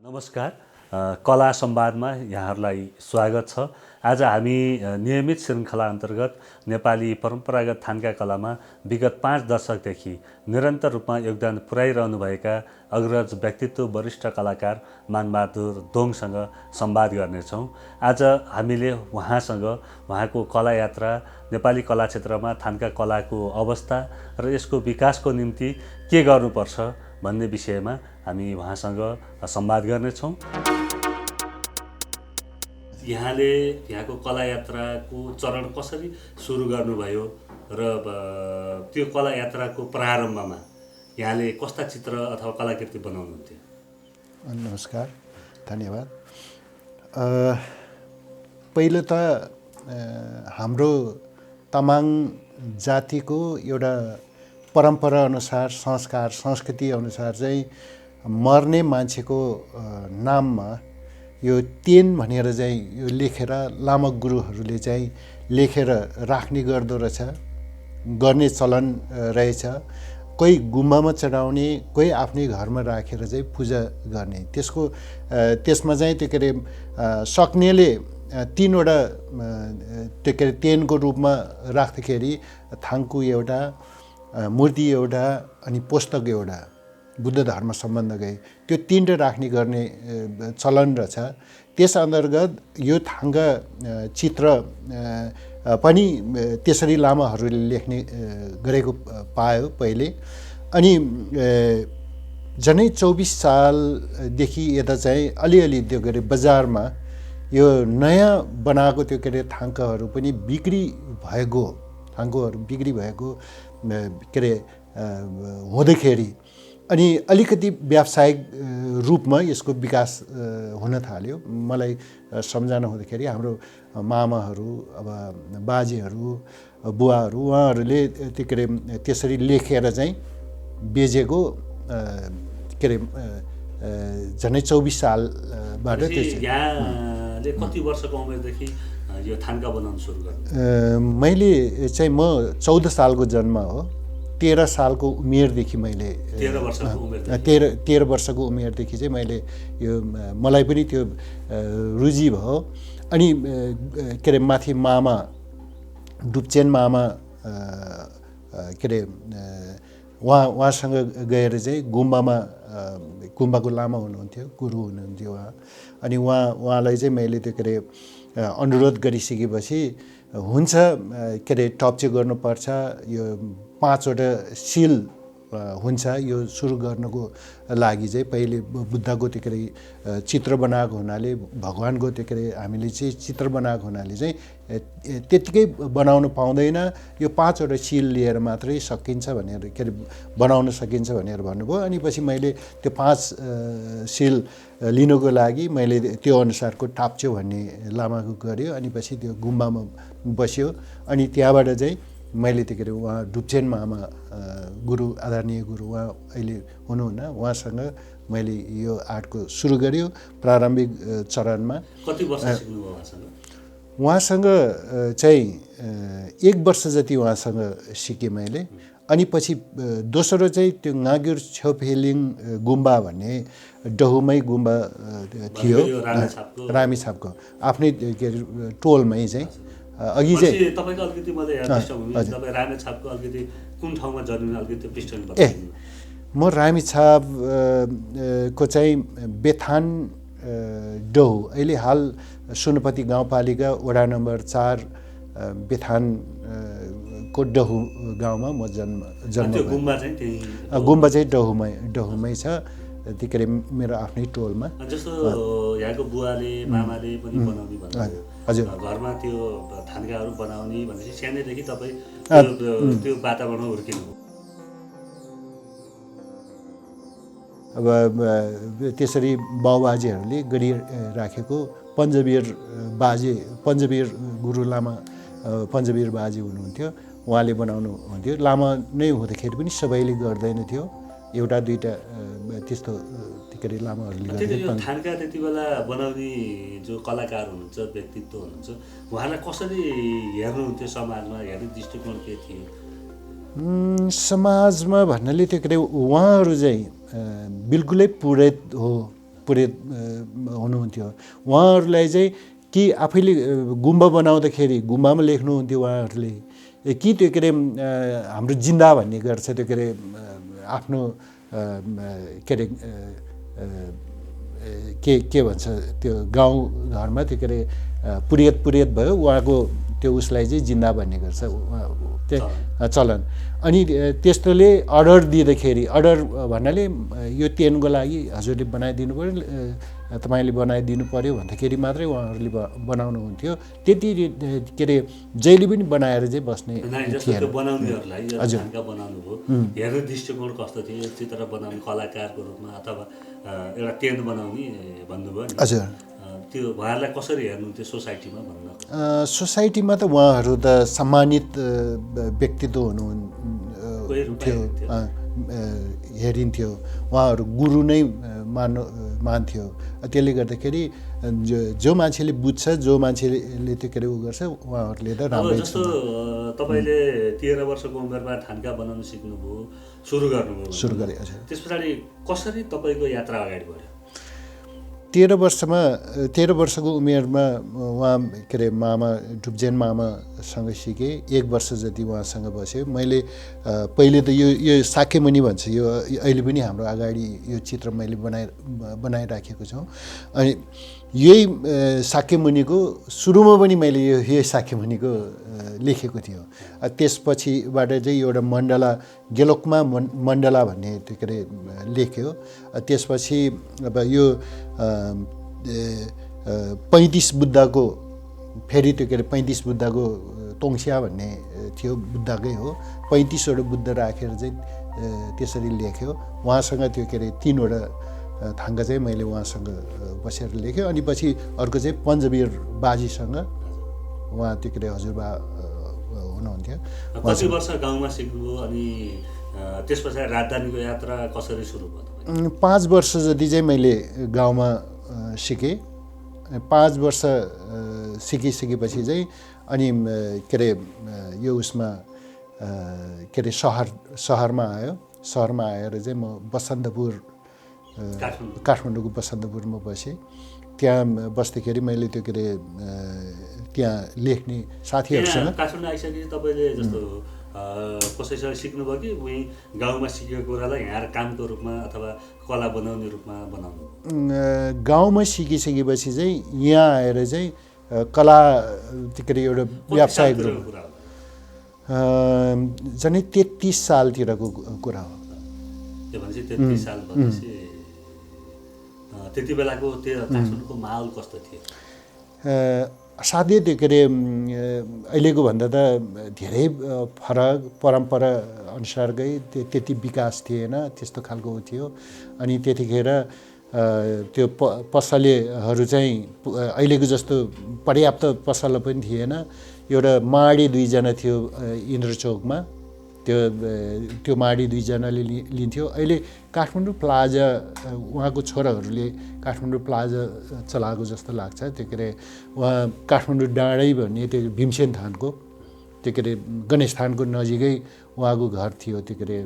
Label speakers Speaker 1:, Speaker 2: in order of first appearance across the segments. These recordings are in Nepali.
Speaker 1: नमस्कार। कला संवादमा यहाँहरूलाई स्वागत छ। आज हामी नियमित श्रृङ्खला अन्तर्गत नेपाली परम्परागत थान्का कलामा विगत 5 दशकदेखि निरन्तर रूपमा योगदान पुर्याइरहनुभएका अग्रज व्यक्तित्व वरिष्ठ कलाकार मानबहादुर दोङसँग संवाद गर्नेछौँ। आज हामीले उहाँसँग उहाँको कला यात्रा, नेपाली कला क्षेत्रमा थान्का कलाको अवस्था र यसको विकासको निम्ति के गर्नुपर्छ भन्ने विषयमा हामी उहाँसँग संवाद गर्नेछौँ। यहाँले यहाँको कला यात्राको चरण कसरी सुरु गर्नुभयो र त्यो कला यात्राको प्रारम्भमा यहाँले कस्ता चित्र अथवा कलाकृति बनाउनुहुन्थ्यो?
Speaker 2: नमस्कार, धन्यवाद। पहिलो त हाम्रो तामाङ जातिको एउटा परम्परा अनुसार, संस्कार संस्कृति अनुसार चाहिँ मर्ने मान्छेको नाममा यो तेन भनेर चाहिँ यो लेखेर लामा गुरुहरूले चाहिँ लेखेर राख्ने गर्दो रहेछ, गर्ने चलन रहेछ। कोही गुम्बामा चढाउने, कोही आफ्नै घरमा राखेर चाहिँ पूजा गर्ने। त्यसमा चाहिँ त्यो के अरे सक्नेले 3वटा त्यो के अरे तेनको रूपमा राख्दाखेरि थाङ्कु एउटा, मूर्ति एउटा अनि पुस्तक एउटा, बुद्ध धर्म सम्बन्धकै त्यो 3 राख्ने गर्ने चलन रहेछ। त्यस अन्तर्गत यो थाङ्का चित्र पनि त्यसरी लामाहरूले लेख्ने गरेको पायो पहिले। अनि झनै 24 सालदेखि यता चाहिँ अलिअलि त्यो के अरे बजारमा यो नयाँ बनाएको त्यो के अरे थाङ्काहरू पनि बिक्री भएको के अरे हुँदाखेरि अनि अलिकति व्यावसायिक रूपमा यसको विकास हुन थाल्यो। मलाई सम्झना हुँदाखेरि हाम्रो मामाहरू, अब बाजेहरू, बुवाहरू, उहाँहरूले त्यो के अरे त्यसरी लेखेर चाहिँ बेचेको के अरे झनै 24 सालबाट
Speaker 1: यहाँले कति वर्षको उमेरदेखि यो थान्का बनाउन सुरु गर्नु?
Speaker 2: मैले चाहिँ म 14 सालको जन्म हो। 13 सालको उमेरदेखि मैले 13 वर्षको उमेरदेखि चाहिँ मैले यो मलाई पनि त्यो रुचि भयो। अनि के अरे माथि मामा डुप्चेन मामा के अरे उहाँसँग गएर चाहिँ गुम्बाको लामा हुनुहुन्थ्यो, गुरु हुनुहुन्थ्यो उहाँ। अनि उहाँलाई चाहिँ मैले त्यो के अरे अनुरोध गरिसकेपछि हुन्छ के अरे टप्चे गर्नुपर्छ, यो 5वटा सिल हुन्छ यो सुरु गर्नको लागि चाहिँ। पहिले बुद्धको त्यो के अरे चित्र बनाएको हुनाले, भगवानको त्यो के अरे हामीले चाहिँ चित्र बनाएको हुनाले चाहिँ त्यत्तिकै बनाउनु पाउँदैन, यो 5वटा सिल लिएर मात्रै सकिन्छ भनेर के अरे बनाउन सकिन्छ भनेर भन्नुभयो। अनि पछि मैले त्यो 5 सिल लिनुको लागि मैले त्यो अनुसारको टाप्च्यो भन्ने लामाको गऱ्यो। अनि पछि त्यो गुम्बामा बस्यो। अनि त्यहाँबाट चाहिँ मैले त्यो के अरे उहाँ डुप्चेन मामा गुरु, आदरणीय गुरु उहाँ अहिले हुनुहुन्न, उहाँसँग मैले यो आर्टको सुरु गर्यो प्रारम्भिक चरणमा।
Speaker 1: कति वर्ष सिक्नुभयो उहाँसँग?
Speaker 2: उहाँसँग चाहिँ 1 वर्ष जति उहाँसँग सिकेँ मैले। अनि पछि दोस्रो चाहिँ त्यो गाग्युर छेउफेलिङ गुम्बा भन्ने डहुमै गुम्बा थियो, रामेछापको आफ्नै के अरे टोलमै चाहिँ। अघि चाहिँ
Speaker 1: तपाईको अलिकति मलाई तपाईँ रामेछापको अलिकति कुन ठाउँमा जन्मिनु अलिकति पृष्ठभूमि बताइदिनु।
Speaker 2: म रामेछाप को चाहिँ बेथान डहु, अहिले हाल सुनपति गाउँपालिका वडा नम्बर 4 बेथान को डहु गाउँमा म जन्म गुम्बा चाहिँ डहुमै छ। त्यो के अरे मेरो आफ्नै टोलमा।
Speaker 1: जस्तो यहाँको बुवाले मामाले पनि बनाउने भन्नुभयो,
Speaker 2: हजुर
Speaker 1: घरमा त्यो थान्काहरू बनाउने भनेपछि सानैदेखि तपाईँ त्यो वातावरणमा हुर्किनु?
Speaker 2: अब त्यसरी बाउबाजेहरूले गरिराखेको पञ्चवीर गुरु लामा पञ्चवीर बाजे हुनुहुन्थ्यो, उहाँले बनाउनु हुन्थ्यो। लामा नै हुँदाखेरि पनि सबैले गर्दैन थियो, एउटा दुईटा त्यस्तो के अरे लामाहरूले
Speaker 1: गर्थे। थान्का त्यति बेला बनाउने जो कलाकार हुनुहुन्छ, व्यक्तित्व हुनुहुन्छ, उहाँलाई कसरी हेर्नुहुन्थ्यो समाजमा, हेर्ने दृष्टिकोण के थियो?
Speaker 2: समाजमा भन्नाले त्यो के अरे उहाँहरू चाहिँ बिल्कुलै पुरोहित हो पुरेत हुनुहुन्थ्यो। उहाँहरूलाई चाहिँ कि आफैले गुम्बा बनाउँदाखेरि गुम्बामा लेख्नुहुन्थ्यो उहाँहरूले, कि त्यो के अरे हाम्रो जिन्दा भन्ने गर्छ त्यो के अरे आफ्नो के अरे के भन्छ त्यो गाउँ घरमा त्यो के अरे पुरेत भयो उहाँको त्यो उसलाई चाहिँ जिन्दा भन्ने गर्छ त्यो चलन। अनि त्यस्तोले अर्डर दिँदाखेरि, अर्डर भन्नाले यो तेनको लागि हजुरले बनाइदिनु पऱ्यो, तपाईँले बनाइदिनु पऱ्यो भन्दाखेरि मात्रै उहाँहरूले बनाउनुहुन्थ्यो। त्यति के अरे जहिले पनि बनाएर चाहिँ बस्ने
Speaker 1: थिएन। बनाउनेहरूलाई थान्का बनाउनु भयो, हेर्ने दृष्टिकोण कस्तो थियो? चित्र बनाउने कलाकारको रूपमा अथवा एउटा टेन्ट बनाउने भन्नुभयो नि,
Speaker 2: हजुर
Speaker 1: त्यो उहाँहरूलाई कसरी हेर्नुहुन्थ्यो सोसाइटीमा भन्नु?
Speaker 2: सोसाइटीमा त उहाँहरू त सम्मानित व्यक्तित्व हुनुहुन्थ्यो, हेरिन्थ्यो। उहाँहरू गुरु नै मान्थ्यो। त्यसले गर्दाखेरि जो मान्छेले बुझ्छ, जो मान्छेले त्यो के अरे उ गर्छ, उहाँहरूले त राम्रै।
Speaker 1: जस्तो तपाईँले 13 वर्षको उमेरमा थान्का बनाउन सिक्नुभयो, सुरु गरे। त्यस पछाडि कसरी तपाईँको यात्रा अगाडि बढ्यो? 13 वर्षको उमेरमा उहाँ के अरे मामा डुब्जेन मामासँग सिकेँ। 1 वर्ष जति उहाँसँग बसेँ मैले। पहिले त यो शाक्यमुनि भन्छ, यो अहिले पनि हाम्रो अगाडि यो चित्र मैले बनाइराखेको छु। अनि यही शाक्यमुनिको सुरुमा पनि मैले यही शाक्यमुनिको लेखेको थियो। त्यसपछिबाट चाहिँ एउटा मण्डला, गेलोकमा मण्डला भन्ने त्यो के अरे लेख्यो। त्यसपछि अब यो 35 बुद्धको फेरि त्यो के अरे 35 बुद्धको तोङस्या भन्ने थियो, बुद्धकै हो। 35वटा बुद्ध राखेर चाहिँ त्यसरी लेख्यो। उहाँसँग त्यो के अरे 3वटा थाङ्का चाहिँ मैले उहाँसँग बसेर लेखेँ। अनि पछि अर्को चाहिँ पञ्चवीर बाजीसँग उहाँ त्यो के अरे हजुरबा हुनुहुन्थ्यो। कति वर्ष गाउँमा सिक्नुभयो अनि त्यस पछाडि राजधानीको यात्रा कसरी सुरु भयो?
Speaker 2: 5 वर्ष जति चाहिँ मैले गाउँमा सिकेँ। 5 वर्ष सिकिसकेपछि चाहिँ अनि के अरे यो उसमा के अरे सहरमा आएर चाहिँ म बसन्तपुर, काठमाडौँको बसन्तपुरमा बसेँ। त्यहाँ बस्दाखेरि मैले त्यो के अरे त्यहाँ लेख्ने साथीहरूसँग।
Speaker 1: काठमाडौँ आइसकेपछि तपाईँले जस्तो कसैसँग सिक्नुभयो कि उहीँ गाउँमा सिकेको कुरालाई यहाँ कामको रूपमा अथवा कला बनाउने रूपमा बनाउनु?
Speaker 2: गाउँमा सिकिसकेपछि चाहिँ यहाँ आएर चाहिँ कला त्यो के अरे एउटा व्यावसायिक रूपमा झन् 33 सालतिरको कुरा हो।
Speaker 1: त्यो भनेपछि 33 साल भनेपछि त्यति बेलाको त्यो काठमाडौँको माहौल कस्तो थियो?
Speaker 2: साथै त्यो के अरे अहिलेको भन्दा त धेरै फरक, परम्परा अनुसारकै त्यति विकास थिएन, त्यस्तो खालको थियो। अनि त्यतिखेर त्यो पसलेहरू चाहिँ अहिलेको जस्तो पर्याप्त पसल पनि थिएन। एउटा माडी 2 जना थियो इन्द्रचोकमा, त्यो माडी 2 जनाले लिन्थ्यो। अहिले काठमाडौँ प्लाजा उहाँको छोराहरूले काठमाडौँ प्लाजा चलाएको जस्तो लाग्छ। त्यो के अरे उहाँ काठमाडौँ डाँडै भन्ने त्यो भीमसेन थानको त्यो के अरे गणेश थानको नजिकै उहाँको घर थियो। त्यो के अरे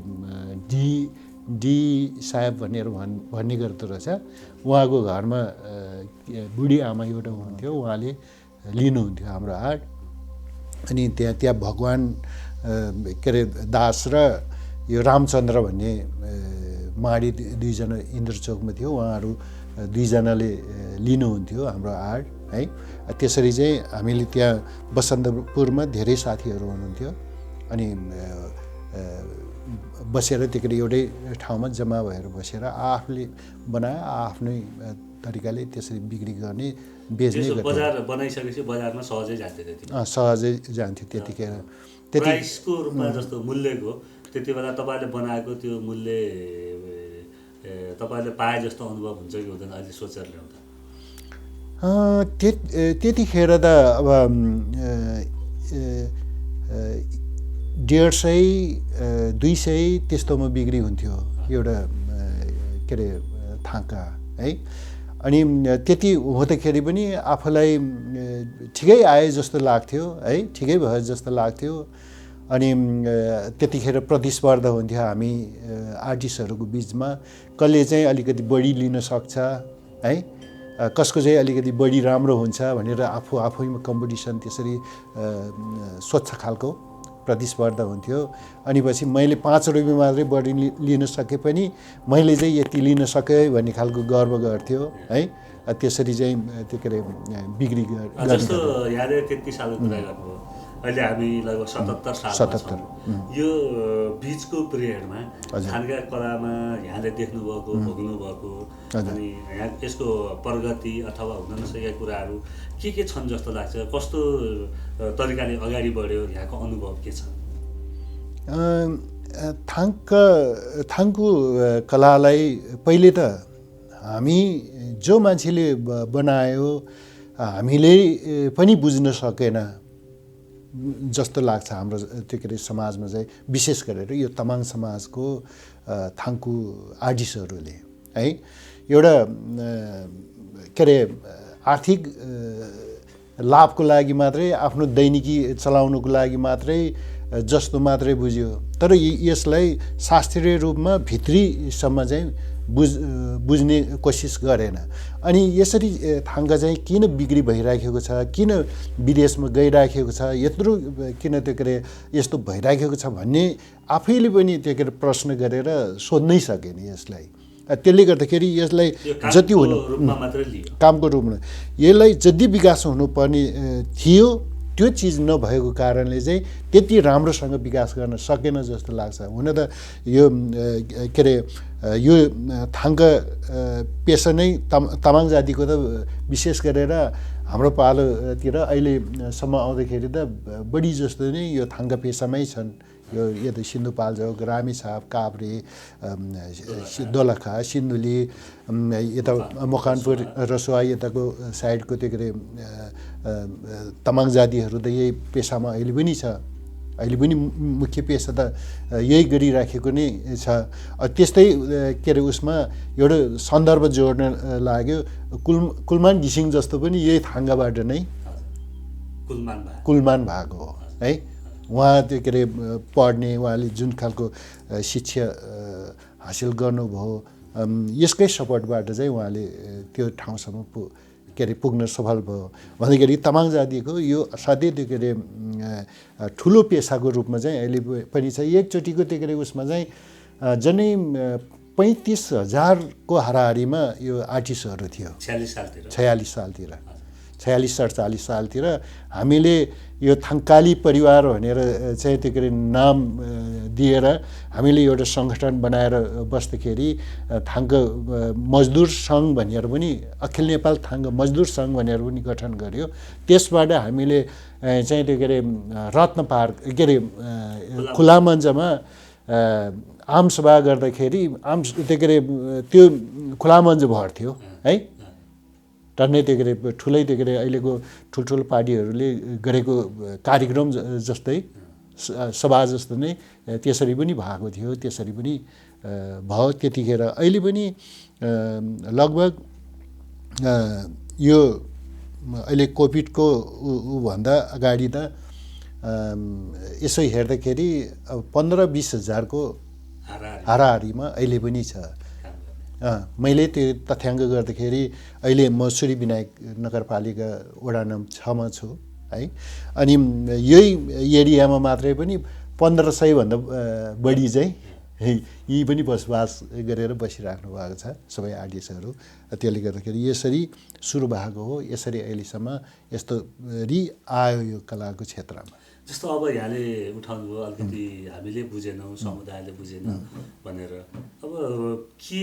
Speaker 2: डी साहेब भन्ने गर्दो रहेछ। उहाँको घरमा बुढी आमा एउटा हुनुहुन्थ्यो, उहाँले लिनुहुन्थ्यो हाम्रो हाट। अनि त्यहाँ भगवान के अरे दास र यो रामचन्द्र भन्ने माडी 2 जना इन्द्रचोकमा थियो, उहाँहरू 2 जनाले लिनुहुन्थ्यो हाम्रो आर्ट है। त्यसरी चाहिँ हामीले त्यहाँ बसन्तपुरमा धेरै साथीहरू हुनुहुन्थ्यो। अनि बसेर त्यो एउटै ठाउँमा जम्मा भएर बसेर आफूले बनाए आफ्नै तरिकाले त्यसरी बिक्री गर्ने, बेच्ने।
Speaker 1: बजार बनाइसकेपछि बजारमा सहजै जान्थ्यो?
Speaker 2: सहजै जान्थ्यो त्यतिखेर।
Speaker 1: प्राइसको रूपमा जस्तो मूल्यको त्यति बेला तपाईँले बनाएको त्यो मूल्य तपाईँले पाए जस्तो अनुभव हुन्छ कि हुँदैन अहिले सोचेर ल्याउँदा?
Speaker 2: त्यतिखेर त अब 150 200 त्यस्तोमा बिक्री हुन्थ्यो एउटा के अरे थाङ्का है। अनि त्यति हुँदाखेरि पनि आफूलाई ठिकै आए जस्तो लाग्थ्यो है, ठिकै भयो जस्तो लाग्थ्यो। अनि त्यतिखेर प्रतिस्पर्धा हुन्थ्यो हामी आर्टिस्टहरूको बिचमा, कसले चाहिँ अलिकति बढी लिन सक्छ है कसको चाहिँ अलिकति बढी राम्रो हुन्छ भनेर आफैमा कम्पिटिसन त्यसरी स्वच्छ खालको प्रतिस्पर्धा हुन्थ्यो। अनि पछि मैले 5 रुपियाँ मात्रै बढी लिन सके पनि मैले चाहिँ यति लिन सकेँ भन्ने खालको गर्व गर्थ्यो है। त्यसरी चाहिँ त्यो के अरे बिक्री
Speaker 1: जस्तो यादै 33 सालको कुरा गर्नुभयो, अहिले हामी लगभग 77 सालमा छौँ। यो बिचको पिरियडमा थानका कलामा यहाँले देख्नुभएको भोग्नुभएको अनि यहाँ यसको प्रगति अथवा हुन नसकेका कुराहरू के छन् जस्तो लाग्छ? कस्तो तरिकाले अगाडि बढ्यो, यहाँको अनुभव के छ?
Speaker 2: थाङको कलालाई पहिले त हामी जो मान्छेले बनायो हामीले पनि बुझ्न सकेन जस्तो लाग्छ हाम्रो त्यो के अरे समाजमा चाहिँ, विशेष गरेर यो तामाङ समाजको थाङको आर्टिस्टहरूले है। एउटा के अरे आर्थिक लाभको लागि मात्रै, आफ्नो दैनिकी चलाउनुको लागि मात्रै जस्तो मात्रै बुझ्यो, तर यसलाई शास्त्रीय रूपमा भित्रीसम्म चाहिँ बुझ्ने कोसिस गरेन। अनि यसरी थाङ्का चाहिँ किन बिक्री भइराखेको छ, किन विदेशमा गइराखेको छ, यत्रो किन त्यो के अरे यस्तो भइराखेको छ भन्ने आफैले पनि त्यो के अरे प्रश्न गरेर सोध्नै सकेन यसलाई। त्यसले गर्दाखेरि यसलाई जति हुनु कामको रूपमा यसलाई जति विकास हुनुपर्ने थियो त्यो चिज नभएको कारणले चाहिँ त्यति राम्रोसँग विकास गर्न सकेन जस्तो लाग्छ। हुन त यो के अरे यो थाङ्का पेसा नै तामाङ जातिको त विशेष गरेर हाम्रो पालोतिर अहिलेसम्म आउँदाखेरि त बढी जस्तो नै यो थाङ्का पेसामै छन्। यो यता सिन्धुपाल्चोक, रामेछाप, काभ्रे, दोलखा, सिन्धुली, यता मकवानपुर, रसुवा यताको साइडको त्यो के अरे तामाङ जातिहरू त यही पेसामा अहिले पनि छ। अहिले पनि मुख्य पेसा त यही गरिराखेको नै छ। त्यस्तै के अरे उसमा एउटा सन्दर्भ जोड्न लाग्यो, कुलमान घिसिङ जस्तो पनि यही थाङ्गाबाट नै कुलमान भएको हो है। उहाँ त्यो के अरे पढ्ने, उहाँले जुन खालको शिक्षा हासिल गर्नुभयो यसकै सपोर्टबाट चाहिँ उहाँले त्यो ठाउँसम्म के अरे पुग्न सफल भयो। भन्दाखेरि तामाङ जातिको यो असाध्यै त्यो के अरे ठुलो पेसाको रूपमा चाहिँ अहिले पनि छ। एकचोटिको त्यो के अरे उसमा चाहिँ जनै 35,000को हाराहारीमा यो आर्टिस्टहरू थियो 46-47 सालतिर। हामीले यो थाङ्काली परिवार भनेर चाहिँ त्यो के अरे नाम दिएर हामीले एउटा सङ्गठन बनाएर बस्दाखेरि थाङ्का मजदुर सङ्घ भनेर पनि, अखिल नेपाल थाङ्का मजदुर सङ्घ भनेर पनि गठन गर्यो। त्यसबाट हामीले चाहिँ त्यो के अरे रत्न पार्क के अरे खुला मञ्चमा आमसभा गर्दाखेरि त्यो के अरे त्यो खुला मञ्च भर्थ्यो है। टन्नै त्यो के अरे ठुलै त्यो के अरे अहिलेको ठुल्ठुलो पार्टीहरूले गरेको कार्यक्रम जस्तै सभा जस्तो नै त्यसरी पनि भएको थियो। त्यसरी पनि भयो त्यतिखेर। अहिले पनि लगभग यो अहिले कोभिडको भन्दा अगाडि त यसो हेर्दाखेरि 15-20 हजारको हाराहारीमा अहिले पनि छ। मैले त्यो तथ्याङ्क गर्दाखेरि अहिले म सूर्य विनायक नगरपालिका वडा नम्बर 6 मा छु है। अनि यही एरियामा मात्रै पनि 1500 भन्दा बढी चाहिँ यी पनि बसोबास गरेर बसिराख्नु भएको छ सबै आर्टिस्टहरू। त्यसले गर्दाखेरि यसरी सुरु भएको हो, यसरी अहिलेसम्म यस्तोरी आयो यो कलाको क्षेत्रमा।
Speaker 1: जस्तो अब यहाँले उठाउनु भयो अलिकति हामीले बुझेनौँ, समुदायले बुझेन भनेर, अब के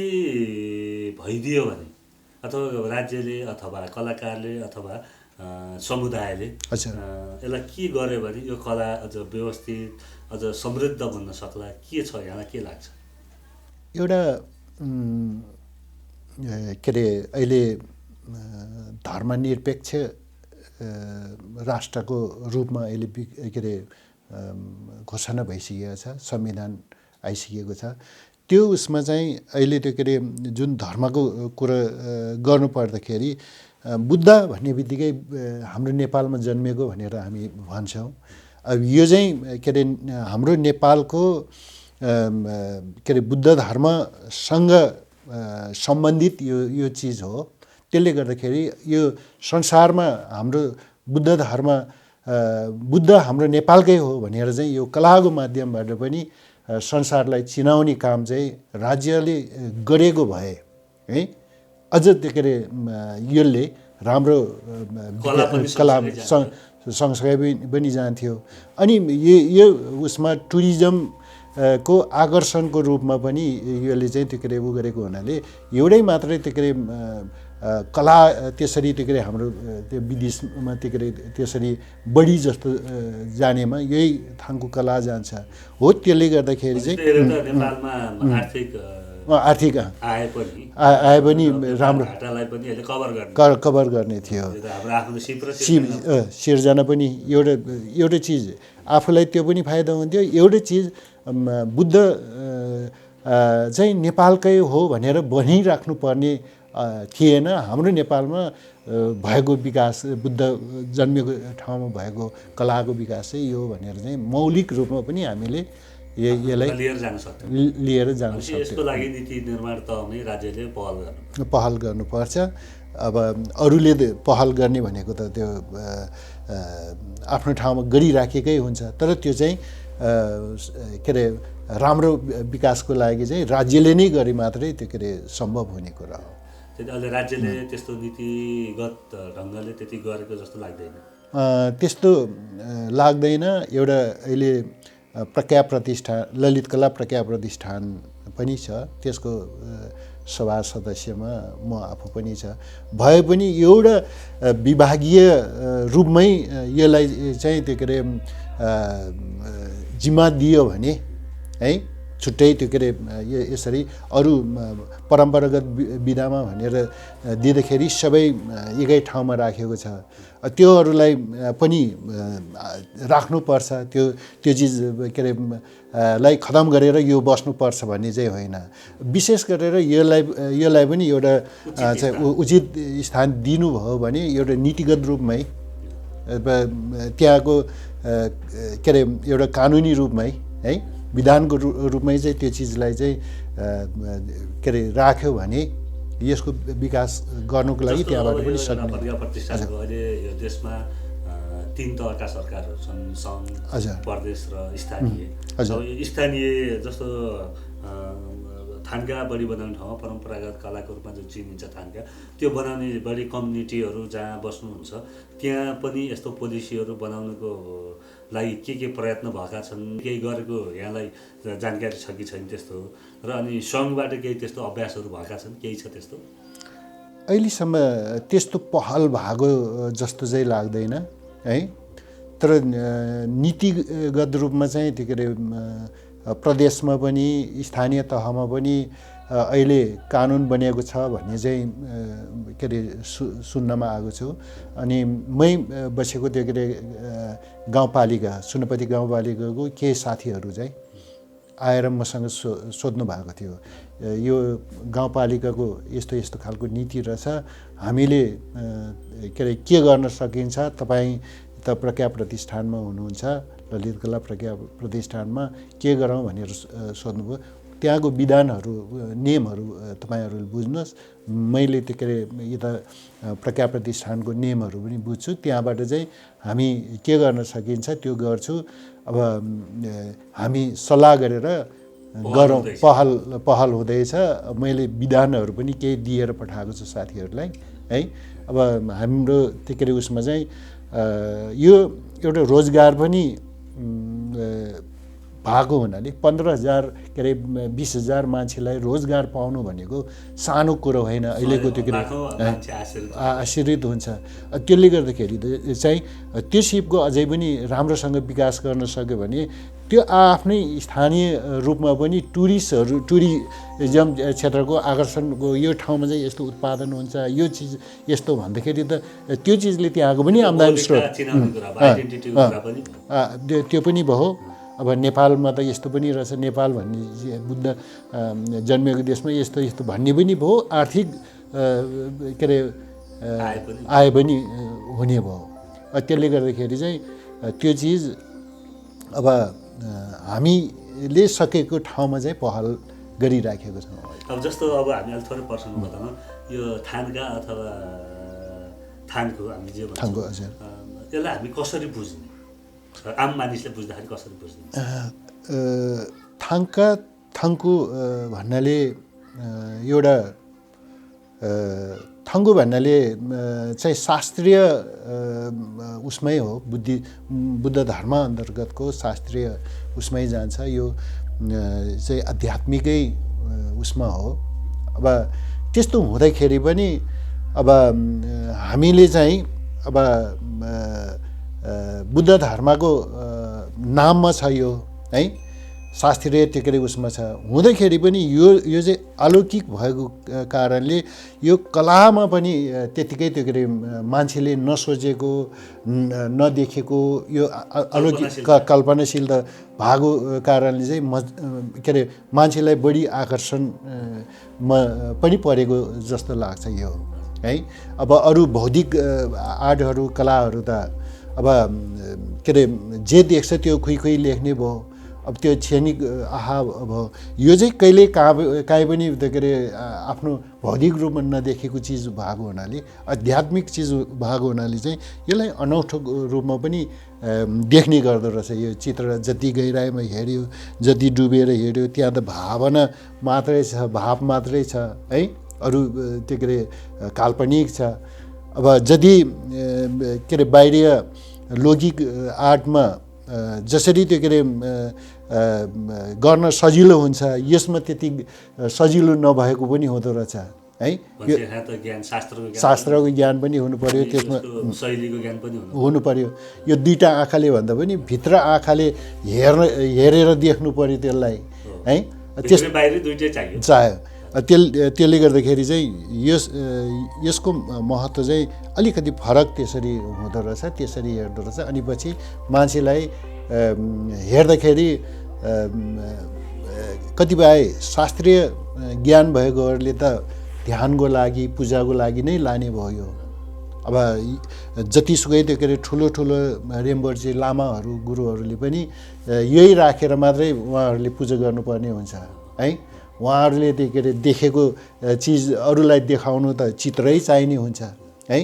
Speaker 1: भइदियो भने अथवा राज्यले अथवा कलाकारले अथवा समुदायले यसलाई के गर्यो भने यो कला अझ व्यवस्थित अझ समृद्ध बन्न सक्ला, के छ यहाँलाई के लाग्छ?
Speaker 2: एउटा के अरे अहिले धर्मनिरपेक्ष राष्ट्रको रूपमा अहिले के अरे घोषणा भइसकेको छ, संविधान आइसकेको छ। त्यो उसमा चाहिँ अहिले त्यो के अरे जुन धर्मको कुरा गर्नु पर्दाखेरि बुद्ध भन्ने बित्तिकै हाम्रो नेपालमा जन्मेको भनेर हामी भन्छौँ। अब यो चाहिँ के अरे हाम्रो नेपालको के अरे बुद्ध धर्मसँग सम्बन्धित यो चिज हो। त्यसले गर्दाखेरि यो संसारमा हाम्रो बुद्ध हाम्रो नेपालकै हो भनेर चाहिँ यो कलाको माध्यमबाट पनि संसारलाई चिनाउने काम चाहिँ राज्यले गरेको भए है अझ के अरे यसले राम्रो कला सँगसँगै पनि जान्थ्यो। अनि यो उसमा टुरिज्मको आकर्षणको रूपमा पनि यसले चाहिँ त्यो के अरे उ गरेको हुनाले एउटै मात्रै त्यो के अरे कला त्यसरी त्यो के अरे हाम्रो त्यो विदेशमा त्यो के अरे त्यसरी बढी जस्तो जानेमा यही ठाउँको कला जान्छ हो। त्यसले गर्दाखेरि चाहिँ आर्थिक आए पनि राम्रो कभर गर्ने थियो। सिर्जना पनि एउटै चिज आफूलाई त्यो पनि फाइदा हुन्थ्यो। एउटै चिज बुद्ध चाहिँ नेपालकै हो भनेर भनिराख्नु पर्ने थिएन। हाम्रो नेपालमा भएको विकास बुद्ध जन्मेको ठाउँमा भएको कलाको विकास चाहिँ यो भनेर चाहिँ मौलिक रूपमा पनि हामीले यसलाई लिएर जान सक्छौँ।
Speaker 1: यसको लागि नीति निर्माण तहमै राज्यले
Speaker 2: पहल गर्नुपर्छ। अब अरूले पहल गर्ने भनेको त त्यो आफ्नो ठाउँमा गरिराखेकै हुन्छ, तर त्यो चाहिँ के अरे राम्रो विकासको लागि चाहिँ राज्यले नै गरे मात्रै त्यो के अरे सम्भव हुने कुरा हो।
Speaker 1: अहिले राज्यले त्यस्तो नीतिगत ढङ्गले त्यति गरेको जस्तो लाग्दैन।
Speaker 2: त्यस्तो लाग्दैन। एउटा अहिले प्रज्ञा प्रतिष्ठान ललित कला प्रज्ञा प्रतिष्ठान पनि छ, त्यसको सभा सदस्यमा म आफू पनि छ। भए पनि एउटा विभागीय रूपमै यसलाई चाहिँ त्यो के अरे जिम्मा दियो भने है छुट्टै त्यो के अरे यसरी अरू परम्परागत विधामा भनेर दिँदाखेरि सबै एकै ठाउँमा राखेको छ। त्योहरूलाई पनि राख्नुपर्छ। त्यो चिज के अरे लाई खतम गरेर यो बस्नुपर्छ भन्ने चाहिँ होइन। विशेष गरेर यसलाई पनि एउटा चाहिँ उचित स्थान दिनुभयो भने एउटा नीतिगत रूपमै त्यहाँको के अरे एउटा कानुनी रूपमै है विधानको रूपमै चाहिँ त्यो चिजलाई चाहिँ के अरे राख्यो भने यसको विकास गर्नुको लागि त्यहाँबाट पनि सक्ने।
Speaker 1: अहिले यो देशमा 3 तहका सरकारहरू छन्, सङ्घ, प्रदेश र स्थानीय। स्थानीय जस्तो थान्का बढी बनाउने ठाउँमा परम्परागत कलाको रूपमा जो चिनिन्छ थान्का, त्यो बनाउने बढी कम्युनिटीहरू जहाँ बस्नुहुन्छ त्यहाँ पनि यस्तो पोलिसीहरू बनाउनुको लागि के प्रयत्न भएका छन्, केही गरेको यहाँलाई जानकारी छ कि छैन त्यस्तो? र अनि सङ्घबाट केही त्यस्तो अभ्यासहरू भएका छन्, केही छ त्यस्तो?
Speaker 2: अहिलेसम्म त्यस्तो पहल भएको जस्तो चाहिँ लाग्दैन है। तर नीतिगत रूपमा चाहिँ त्यो के अरे प्रदेशमा पनि स्थानीय तहमा पनि अहिले कानुन बनिएको छ भन्ने चाहिँ के अरे सुन्नमा आएको छु। अनि मै बसेको त्यो के अरे गाउँपालिका सुनपति गाउँपालिकाको केही साथीहरू चाहिँ आएर मसँग सोध्नु भएको थियो, यो गाउँपालिकाको यस्तो यस्तो खालको नीति रहेछ, हामीले के अरे के गर्न सकिन्छ? तपाईँ त प्रज्ञा प्रतिष्ठानमा हुनुहुन्छ, ललित कला प्रज्ञा प्रतिष्ठानमा के गरौँ भनेर सोध्नुभयो। त्यहाँको विधानहरू नियमहरू तपाईँहरूले बुझ्नुहोस्, मैले त्यो के अरे यता प्रज्ञा प्रतिष्ठानको नियमहरू पनि बुझ्छु, त्यहाँबाट चाहिँ हामी के गर्न सकिन्छ त्यो गर्छु। अब हामी सल्लाह गरेर गरौँ, पहल हुँदैछ। मैले विधानहरू पनि केही दिएर पठाएको छु साथीहरूलाई है। अब हाम्रो त्यो के अरे उसमा चाहिँ यो एउटा रोजगार पनि भएको हुनाले 15,000 के अरे 20,000 मान्छेलाई रोजगार पाउनु भनेको सानो कुरो होइन। अहिलेको त्यो के अरे आश्रित हुन्छ। त्यसले गर्दाखेरि चाहिँ त्यो सिपको अझै पनि राम्रोसँग विकास गर्न सक्यो भने त्यो आफ्नै स्थानीय रूपमा पनि टुरिज्म क्षेत्रको आकर्षणको यो ठाउँमा चाहिँ यस्तो उत्पादन हुन्छ, यो चिज यस्तो भन्दाखेरि त त्यो चिजले त्यहाँको पनि आम्दानी स्रोत त्यो पनि भयो। अब नेपालमा त यस्तो पनि रहेछ, नेपाल भन्ने बुद्ध जन्मेको देशमा यस्तो यस्तो भन्ने पनि भयो, आर्थिक के अरे आय पनि हुने भयो। त्यसले गर्दाखेरि चाहिँ त्यो चिज अब हामीले सकेको ठाउँमा चाहिँ पहल गरिराखेको छौँ।
Speaker 1: अब जस्तो अब हामी अलिक थोरै पर्सनल बताउँ यो थानका अथवा थानको हामी जे भन्छौँ
Speaker 2: थानको हजुर
Speaker 1: त्यसलाई हामी कसरी बुझ्ने आम मानिसले बुझ्दाखेरि कसरी बुझ्ने
Speaker 2: थाङ्को भन्नाले एउटा थाङ्को भन्नाले चाहिँ शास्त्रीय उसमै हो बुद्ध धर्म अन्तर्गतको शास्त्रीय उसमै जान्छ यो चाहिँ आध्यात्मिकै उसमा हो। अब त्यस्तो हुँदाखेरि पनि अब हामीले चाहिँ अब बुद्ध धर्मको नाममा छ यो है शास्त्रीय के अरे उसमा छ हुँदाखेरि पनि यो चाहिँ अलौकिक भएको कारणले यो कलामा पनि त्यतिकै त्यो के अरे मान्छेले नसोचेको नदेखेको यो अलौकिक कल्पनाशील त भएको कारणले चाहिँ के अरे मान्छेलाई बढी आकर्षणमा पनि परेको जस्तो लाग्छ यो है। अब अरू बौद्धिक आर्टहरू कलाहरू त अब के अरे जे देख्छ त्यो खुइ लेख्ने भयो। अब त्यो क्षणिक आहा भयो यो चाहिँ कहिले काहीँ पनि के अरे आफ्नो भौतिक रूपमा नदेखेको चिज भएको हुनाले आध्यात्मिक चिज भएको हुनाले चाहिँ यसलाई अनौठो रूपमा पनि देख्ने गर्दो रहेछ। यो चित्र जति गहिराइमा हेऱ्यो जति डुबेर हेऱ्यो त्यहाँ त भावना मात्रै छ भाव मात्रै छ है अरू त्यो के अरे काल्पनिक छ। अब जति के अरे बाहिरी लौकिक आर्टमा जसरी त्यो के अरे गर्न सजिलो हुन्छ यसमा त्यति सजिलो नभएको पनि हुँदो रहेछ है। शास्त्रको ज्ञान पनि हुनु पर्यो त्यसमा
Speaker 1: शैलीको ज्ञान पनि
Speaker 2: हुनु पर्यो। यो दुईटा आँखाले भन्दा पनि भित्र आँखाले हेरेर देख्नु पर्यो त्यसलाई है चाहियो। त्यसले गर्दाखेरि चाहिँ यसको महत्त्व चाहिँ अलिकति फरक त्यसरी हुँदो रहेछ त्यसरी हेर्दो रहेछ। अनि पछि मान्छेलाई हेर्दाखेरि कतिपय शास्त्रीय ज्ञान भएकोहरूले त ध्यानको लागि पूजाको लागि नै लाने भयो। अब जतिसुकै त्यो के अरे ठुलो रेम्बोर्चे लामाहरू गुरुहरूले पनि यही राखेर मात्रै उहाँहरूले पूजा गर्नुपर्ने हुन्छ है। उहाँहरूले त्यो के अरे देखेको चिज अरूलाई देखाउनु त चित्रै चाहिने हुन्छ है।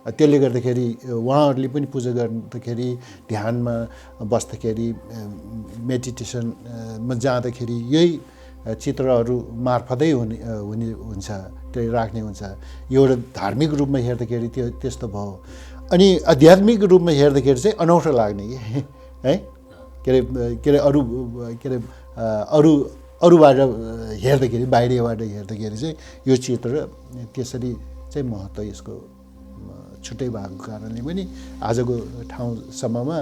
Speaker 2: त्यसले गर्दाखेरि उहाँहरूले पनि पूजा गर्दाखेरि ध्यानमा बस्दाखेरि मेडिटेसनमा जाँदाखेरि यही चित्रहरू मार्फतै हुन्छ त्यो राख्ने हुन्छ। एउटा धार्मिक रूपमा हेर्दाखेरि त्यो त्यस्तो भयो। अनि आध्यात्मिक रूपमा हेर्दाखेरि चाहिँ अनौठो लाग्ने कि है के अरे अरूबाट हेर्दाखेरि बाहिरबाट हेर्दाखेरि चाहिँ यो चित्र त्यसरी चाहिँ महत्त्व यसको छुट्टै भएको कारणले पनि आजको ठाउँसम्ममा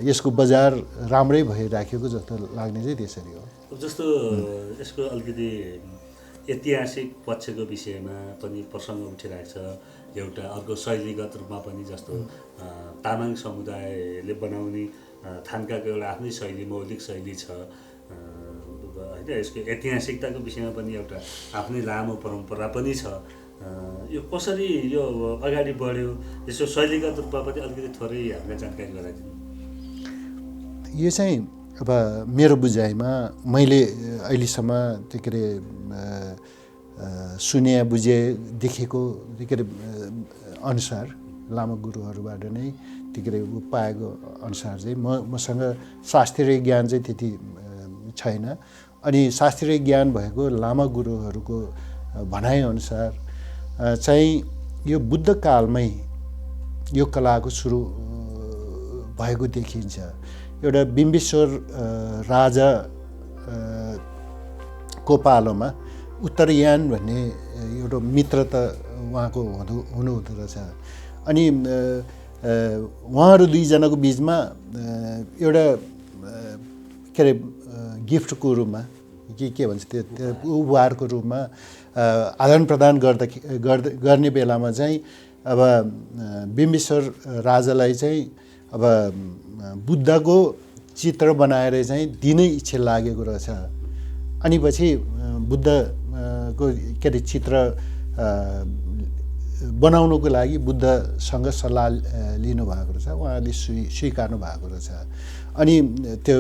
Speaker 2: यसको बजार राम्रै भइराखेको जस्तो लाग्ने चाहिँ त्यसरी हो।
Speaker 1: जस्तो यसको अलिकति ऐतिहासिक पक्षको विषयमा पनि प्रसङ्ग उठिरहेको छ। एउटा अर्को शैलीगत रूपमा पनि जस्तो तामाङ समुदायले बनाउने थान्काको एउटा आफ्नै शैली मौलिक शैली छ होइन। यसको ऐतिहासिकताको विषयमा पनि एउटा आफ्नै लामो परम्परा पनि छ। यो कसरी यो अगाडि बढ्यो यसो शैलीगत रूपमा पनि अलिकति थोरै हामीलाई जानकारी गराइदिनु।
Speaker 2: यो चाहिँ अब मेरो बुझाइमा मैले अहिलेसम्म त्यो के अरे सुने बुझे देखेको त्यो के अरे अनुसार लामा गुरुहरूबाट नै त्यो के अरे पाएको अनुसार चाहिँ मसँग शास्त्रीय ज्ञान चाहिँ त्यति छैन। अनि शास्त्रीय ज्ञान भएको लामा गुरुहरूको भनाइअनुसार चाहिँ यो बुद्ध कालमै यो कलाको सुरु भएको देखिन्छ। एउटा बिम्बेश्वर राजा को पालोमा उत्तरयान भन्ने एउटा मित्रता उहाँको हुनुहुँदो रहेछ। अनि उहाँहरू दुईजनाको बिचमा एउटा के अरे गिफ्टको रूपमा के भन्छ त्यो उपहारको रूपमा आदान प्रदान गर्ने बेलामा चाहिँ अब बिम्बेश्वर राजालाई चाहिँ अब बुद्धको चित्र बनाएर चाहिँ दिनै इच्छा लागेको रहेछ। अनि पछि बुद्धको के अरे चित्र बनाउनुको लागि बुद्धसँग सल्लाह लिनुभएको रहेछ। उहाँले स्वीकार्नु भएको रहेछ। अनि त्यो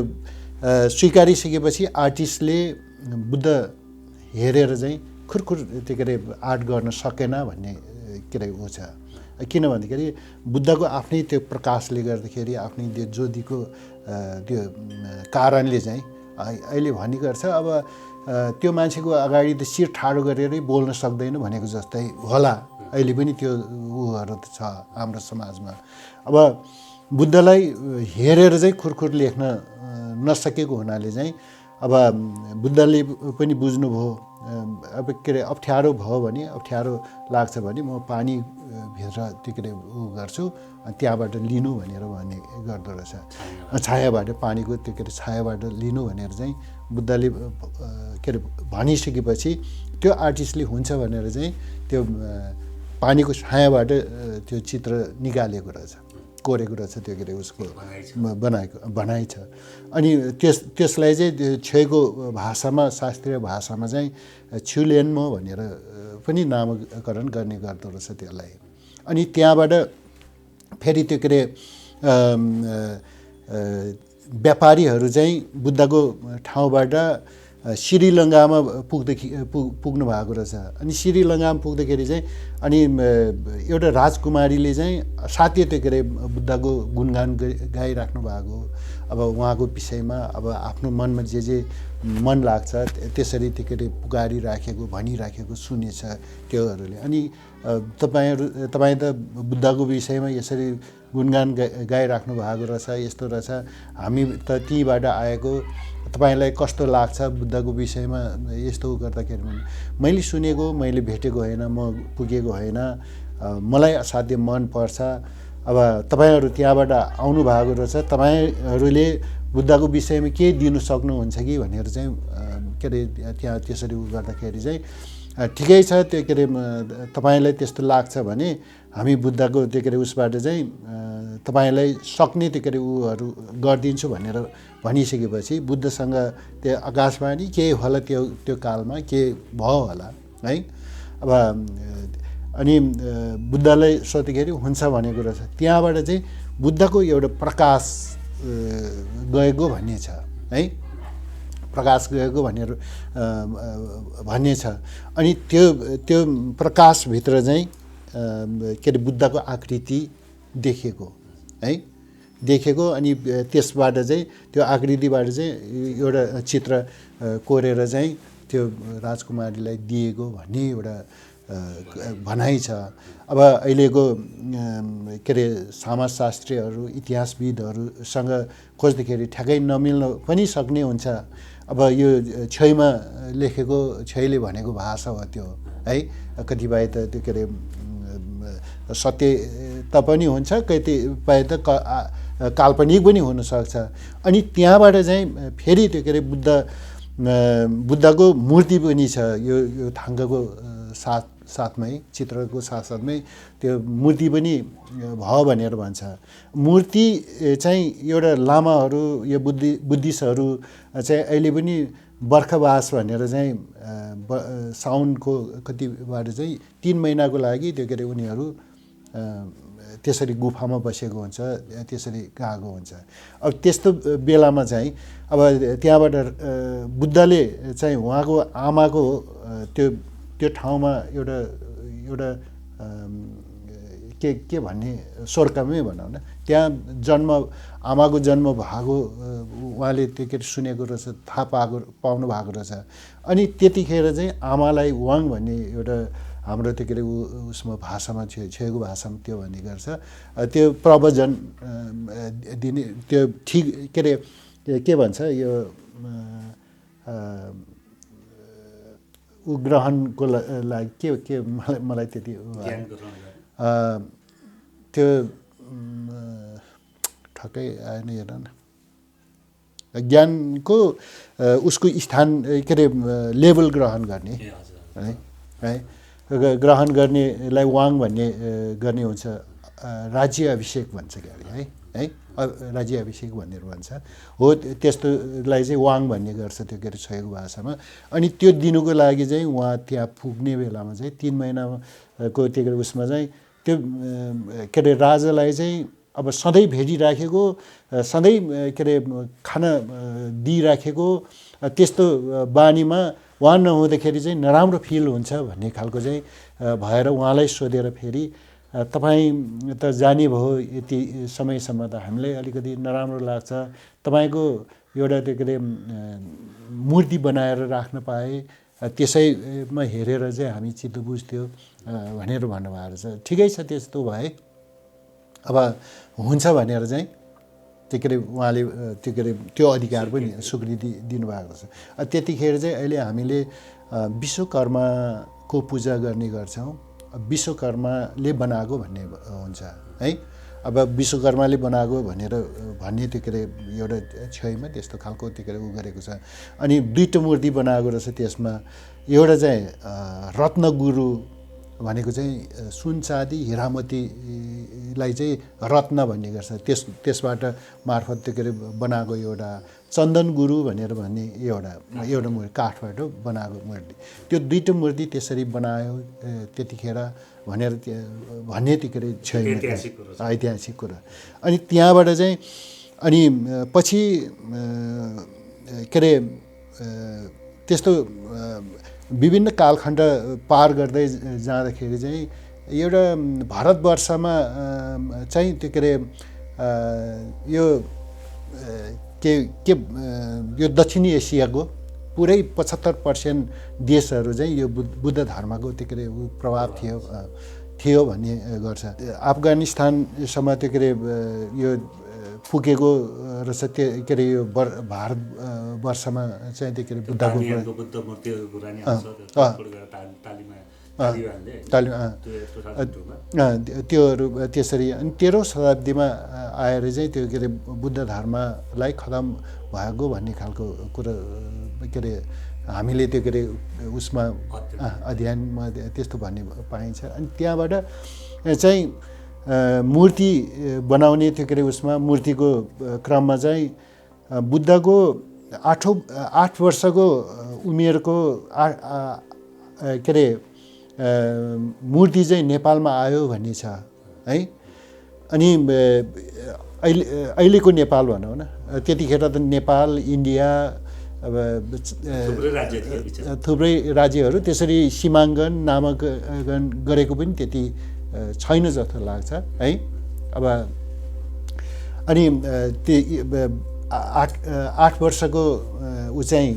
Speaker 2: स्वीकारिसकेपछि आर्टिस्टले बुद्ध हेरेर चाहिँ खुरखुर त्यो के अरे आर्ट गर्न सकेन भन्ने के अरे ऊ छ। किन भन्दाखेरि बुद्धको आफ्नै त्यो प्रकाशले गर्दाखेरि आफ्नै त्यो ज्योतिको त्यो कारणले चाहिँ अहिले भनी गर्छ अब त्यो मान्छेको अगाडि त शिर ठाडो गरेरै बोल्न सक्दैन भनेको जस्तै होला। अहिले पनि त्यो उहरू छ हाम्रो समाजमा। अब बुद्धलाई हेरेर चाहिँ खुरखुर लेख्न नसकेको हुनाले चाहिँ अब बुद्धले पनि बुझ्नुभयो अब के अरे अप्ठ्यारो भयो भने अप्ठ्यारो लाग्छ भने म पानी भित्र त्यो के अरे ऊ गर्छु त्यहाँबाट लिनु भनेर भन्ने गर्दो रहेछ। छायाबाट पानीको त्यो के अरे छायाबाट लिनु भनेर चाहिँ बुद्धले के अरे भनिसकेपछि त्यो आर्टिस्टले हुन्छ भनेर चाहिँ त्यो पानीको छायाबाट त्यो चित्र निकालेको रहेछ, कोरेको रहेछ, त्यो के अरे उसको बनाइ छ। अनि त्यसलाई चाहिँ छेको भाषामा शास्त्रीय भाषामा चाहिँ छुलेन्मो भनेर पनि नामकरण गर्ने गर्दो रहेछ त्यसलाई। अनि त्यहाँबाट फेरि त्यो के अरे व्यापारीहरू चाहिँ बुद्धको ठाउँबाट श्रीलङ्कामा पुग्नु भएको रहेछ। अनि श्रीलङ्कामा पुग्दाखेरि चाहिँ अनि एउटा राजकुमारीले चाहिँ साथै त्यो के अरे बुद्धको गुणगान गाइराख्नु भएको। अब उहाँको विषयमा अब आफ्नो मनमा जे मन लाग्छ त्यसरी त्यो के अरे पुकारिराखेको भनिराखेको सुनेछ त्योहरूले। अनि तपाईँ त बुद्धको विषयमा यसरी गुणगान गाइराख्नु भएको रहेछ, यस्तो रहेछ, हामी त तीबाट आएको, तपाईँलाई कस्तो लाग्छ बुद्धको विषयमा यस्तो गर्दाखेरि? मैले सुनेको, मैले भेटेको होइन, म पुगेको होइन, मलाई असाध्यै मन पर्छ। अब तपाईँहरू त्यहाँबाट आउनु भएको रहेछ, तपाईँहरूले बुद्धको विषयमा के दिनु सक्नुहुन्छ कि भनेर चाहिँ के अरे त्यहाँ त्यसरी उ गर्दाखेरि चाहिँ ठिकै छ, त्यो के अरे तपाईँलाई त्यस्तो लाग्छ भने हामी बुद्धको त्यो के अरे उसबाट चाहिँ तपाईँलाई सक्ने त्यो के अरे उहरू गरिदिन्छु भनेर भनिसकेपछि बुद्धसँग त्यो आकाशवाणी के होला त्यो कालमा के भयो होला है। अब अनि बुद्धलाई सोद्धाखेरि हुन्छ भनेको रहेछ। त्यहाँबाट चाहिँ बुद्धको एउटा प्रकाश गएको भन्ने छ है, प्रकाश गएको भनेर भन्ने छ। अनि त्यो प्रकाशभित्र चाहिँ के अरे बुद्धको आकृति देखेको है, देखेको। अनि त्यसबाट चाहिँ त्यो आकृतिबाट चाहिँ एउटा चित्र कोरेर चाहिँ त्यो राजकुमारीलाई दिएको भन्ने एउटा भनाइ छ। अब अहिलेको के अरे समाजशास्त्रीहरू इतिहासविदहरूसँग खोज्दाखेरि ठ्याक्कै नमिल्न पनि सक्ने हुन्छ। अब यो छैमा लेखेको, छैले भनेको भाषा हो त्यो है। कतिपय त त्यो के अरे सत्य त पनि हुन्छ, कतिपय त काल्पनिक पनि हुनसक्छ। अनि त्यहाँबाट चाहिँ फेरि त्यो के अरे बुद्धको मूर्ति पनि छ यो थाङ्काको साथमै, चित्रको साथसाथमै त्यो मूर्ति पनि भयो भनेर भन्छ। मूर्ति चाहिँ एउटा लामाहरू यो बुद्धिस्टहरू चाहिँ अहिले पनि बर्खवास भनेर चाहिँ साउनको कतिबाट चाहिँ 3 महिनाको लागि त्यो के अरे उनीहरू त्यसरी गुफामा बसेको हुन्छ, त्यसरी गएको हुन्छ। अब त्यस्तो बेलामा चाहिँ अब त्यहाँबाट बुद्धले चाहिँ उहाँको आमाको त्यो ठाउँमा एउटा के भन्ने स्वर्गमै भनौँ न, त्यहाँ आमाको जन्म भएको उहाँले त्यो के सुनेको रहेछ, थाहा पाउनु भएको रहेछ। अनि त्यतिखेर चाहिँ आमालाई वाङ भन्ने एउटा हाम्रो त्यो के अरे उसमा भाषामा छेउको भाषामा त्यो भन्ने गर्छ, त्यो प्रवचन दिने त्यो ठिक के अरे के भन्छ यो ग्रहणको लागि के मलाई त्यति त्यो ठक्कै आएन हेर न, ज्ञानको उसको स्थान के अरे लेभल ग्रहण गर्ने है, ग्रहण गर्नेलाई वाङ भन्ने गर्ने हुन्छ, राज्य अभिषेक भन्छ के अरे है, राज्य अभिषेक भनेर भन्छ हो। त्यस्तोलाई चाहिँ वाङ भन्ने गर्छ त्यो के अरे छेउको भाषामा। अनि त्यो दिनुको लागि चाहिँ उहाँ त्यहाँ पुग्ने बेलामा चाहिँ 3 महिनाको त्यो के अरे उसमा चाहिँ त्यो के अरे राजालाई चाहिँ अब सधैँ भेटिराखेको, सधैँ के अरे खाना दिइराखेको त्यस्तो बानीमा उहाँ नहुँदाखेरि चाहिँ नराम्रो फिल हुन्छ भन्ने खालको चाहिँ भएर उहाँलाई सोधेर फेरि तपाईँ त जाने भयो यति समयसम्म त हामीलाई अलिकति नराम्रो लाग्छ, तपाईँको एउटा त्यो के अरे मूर्ति बनाएर राख्न पाए त्यसैमा हेरेर चाहिँ हामी चित्त बुझ्थ्यो भनेर भन्नुभएको छ। ठिकै छ, त्यस्तो भए अब हुन्छ भनेर चाहिँ त्यो के अरे उहाँले त्यो के अरे त्यो अधिकार पनि स्वीकृति दिनुभएको छ। त्यतिखेर चाहिँ अहिले हामीले विश्वकर्माको पूजा गर्ने गर्छौँ। विश्वकर्माले बनाएको भन्ने हुन्छ है। अब विश्वकर्माले बनाएको भन्ने त्यो के अरे एउटा छेउमा त्यस्तो खालको त्यो के अरे उ गरेको छ। अनि दुईवटा मूर्ति बनाएको रहेछ त्यसमा। एउटा चाहिँ रत्नगुरु भनेको चाहिँ सुन चाँदी हिरामतीलाई चाहिँ रत्न भन्ने गर्छ, त्यसबाट मार्फत त्यो के अरे बनाएको एउटा चन्दन गुरु भनेर भन्ने एउटा मूर्ति काठबाट बनाएको मूर्ति। त्यो दुईवटा मूर्ति त्यसरी बनायो त्यतिखेर भनेर भन्ने त्यो के अरे छैन, ऐतिहासिक कुरा। अनि त्यहाँबाट चाहिँ अनि पछि के अरे त्यस्तो विभिन्न कालखण्ड पार गर्दै जाँदाखेरि चाहिँ एउटा भारतवर्षमा चाहिँ त्यो के अरे यो यो दक्षिणी एसियाको पुरै 75% देशहरू चाहिँ यो बुद्ध धर्मको त्यो के अरे प्रभाव थियो भन्ने गर्छ। अफगानिस्तानसम्म त्यो के अरे यो पुगेको रहेछ त्यो के अरे यो भारतवर्षमा चाहिँ त्यो के अरे बुद्धको त्योहरू त्यसरी। अनि 13औं शताब्दीमा आएर चाहिँ त्यो के अरे बुद्ध धर्मलाई खतम भएको भन्ने खालको कुरा के अरे हामीले त्यो के अरे उसमा अध्ययनमा त्यस्तो भन्ने पाइन्छ। अनि त्यहाँबाट चाहिँ मूर्ति बनाउने त्यो के अरे उसमा मूर्तिको क्रममा चाहिँ बुद्धको 8 वर्षको उमेरको के अरे मूर्ति चाहिँ नेपालमा आयो भन्ने छ है। अनि अहिलेको नेपाल भनौँ न, त्यतिखेर त नेपाल, इन्डिया, थुप्रै राज्यहरू त्यसरी सीमाङ्कन नामाङ्कन गरेको पनि त्यति छैन जस्तो लाग्छ है। अब अनि त्यो 8 वर्षको ऊ चाहिँ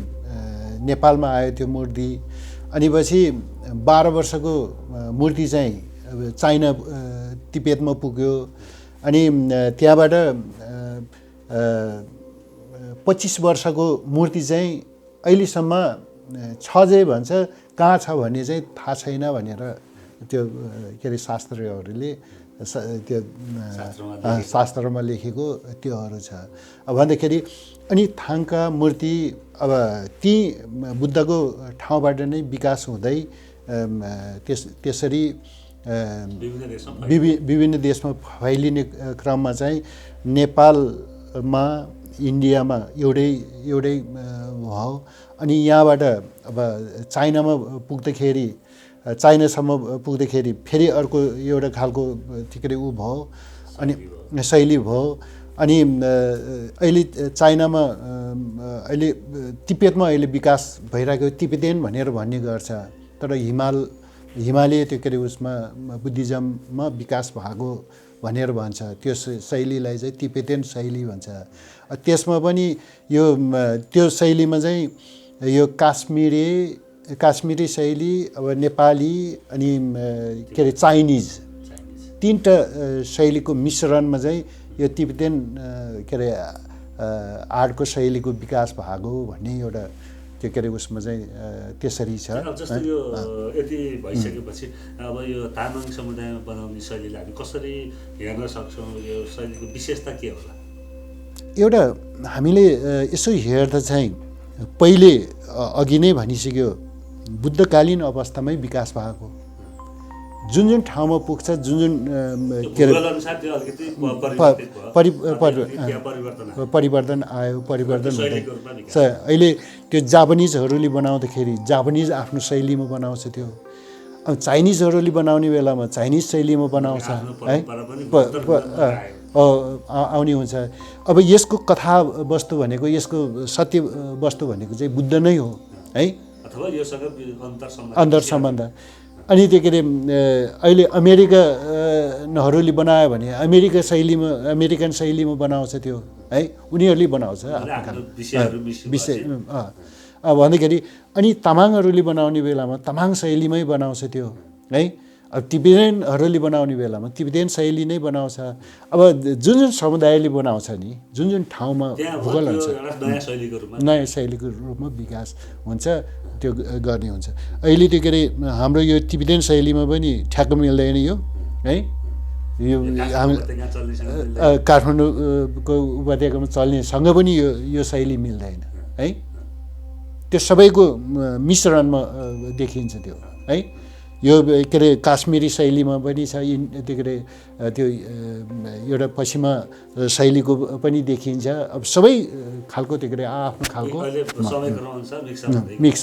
Speaker 2: नेपालमा आयो त्यो मूर्ति। अनि पछि 12 वर्षको मूर्ति चाहिँ चाइना तिब्बतमा पुग्यो। अनि त्यहाँबाट 25 वर्षको मूर्ति चाहिँ अहिलेसम्म छ जे भन्छ, कहाँ छ भन्ने चाहिँ थाहा छैन भनेर त्यो के अरे शास्त्रीहरूले त्यो शास्त्रमा लेखेको त्योहरू छ। अब भन्दाखेरि अनि थाङका मूर्ति अब ती बुद्धको ठाउँबाट नै विकास हुँदै त्यसरी विभिन्न देशमा फैलिने क्रममा चाहिँ नेपालमा, इन्डियामा एउटै भयो। अनि यहाँबाट अब चाइनामा पुग्दाखेरि, चाइनासम्म पुग्दाखेरि फेरि अर्को एउटा खालको के अरे ऊ भयो, अनि शैली भयो। अनि अहिले चाइनामा अहिले तिब्बतमा अहिले विकास भइरहेको तिब्बतेन भनेर भन्ने गर्छ। तर हिमालय त्यो के अरे उसमा बुद्धिज्ममा विकास भएको भनेर भन्छ। त्यो शैलीलाई चाहिँ तिब्बतेन शैली भन्छ। त्यसमा पनि यो त्यो शैलीमा चाहिँ यो काश्मिरी शैली, अब नेपाली अनि के अरे चाइनिज, तीनटा शैलीको मिश्रणमा चाहिँ यो तिब्बतेन के अरे आर्टको शैलीको विकास भएको भन्ने एउटा त्यो के अरे उसमा चाहिँ त्यसरी छ।
Speaker 1: जस्तो यो यति भइसकेपछि अब यो तामाङ समुदायमा बनाउने शैलीलाई हामी कसरी हेर्न सक्छौँ? यो शैलीको विशेषता के होला?
Speaker 2: एउटा हामीले यसो हेर्दा चाहिँ पहिले अघि नै भनिसक्यो, बुद्धकालीन अवस्थामै विकास भएको। जुन ठाउँमा पुग्छ, जुन के अरे परिवर्तन आयो, परिवर्तन हुँदै अहिले त्यो जापानिजहरूले बनाउँदाखेरि जापानिज आफ्नो शैलीमा बनाउँछ। त्यो अब चाइनिजहरूले बनाउने बेलामा चाइनिज शैलीमा बनाउँछ है। आउने हुन्छ। अब यसको कथा वस्तु भनेको, यसको सत्य वस्तु भनेको चाहिँ बुद्ध नै हो है,
Speaker 1: अथवा योसँग
Speaker 2: अन्तर सम्बन्ध। अनि त्यो के अरे अहिले अमेरिकनहरूले बनायो भने अमेरिकन शैलीमा बनाउँछ त्यो है, उनीहरूले बनाउँछ विषय भन्दाखेरि। अनि तामाङहरूले बनाउने बेलामा तामाङ शैलीमै बनाउँछ त्यो है। अब तिब्बतियनहरूले बनाउने बेलामा तिब्बतियन शैली नै बनाउँछ। अब जुन समुदायले बनाउँछ नि, जुन ठाउँमा भूगोल हुन्छ, नयाँ शैलीको रूपमा विकास हुन्छ, त्यो गर्ने हुन्छ। अहिले त्यो के अरे हाम्रो यो तिब्बतियन शैलीमा पनि ठ्याक्क मिल्दैन यो है। यो हामी काठमाडौँको उपत्यकामा चल्नेसँग पनि यो शैली मिल्दैन है। त्यो सबैको मिश्रणमा देखिन्छ त्यो है। यो के अरे काश्मिरी शैलीमा पनि छ, त्यो के अरे त्यो एउटा पश्चिमा शैलीको पनि देखिन्छ। अब सबै खालको त्यो के अरे आफ्नो खालको मिक्स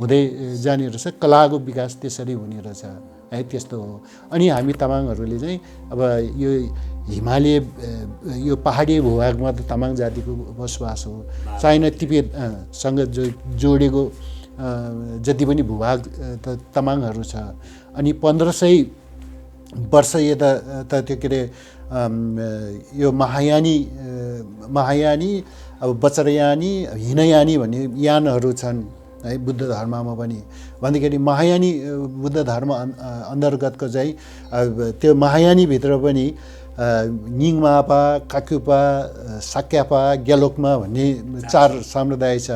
Speaker 2: हुँदै जाने रहेछ। कलाको विकास त्यसरी हुने रहेछ है, त्यस्तो हो। अनि हामी तामाङहरूले चाहिँ अब यो हिमालय यो पहाडी भूभागमा त तामाङ जातिको बसोबास हो। चाइना तिब्बतसँग जोडेको जति पनि भूभाग त तामाङहरू छ। अनि 1500 वर्ष यता त त्यो के अरे यो महायानी अब वज्रयानी हिनयानी भन्ने यानहरू छन् है बुद्ध धर्ममा पनि। भन्दाखेरि महायानी बुद्ध धर्म अन्तर्गतको चाहिँ त्यो महायानीभित्र पनि निङमापा, काक्युपा, साक्यापा, ग्यालोकमा भन्ने 4 समुदाय छ।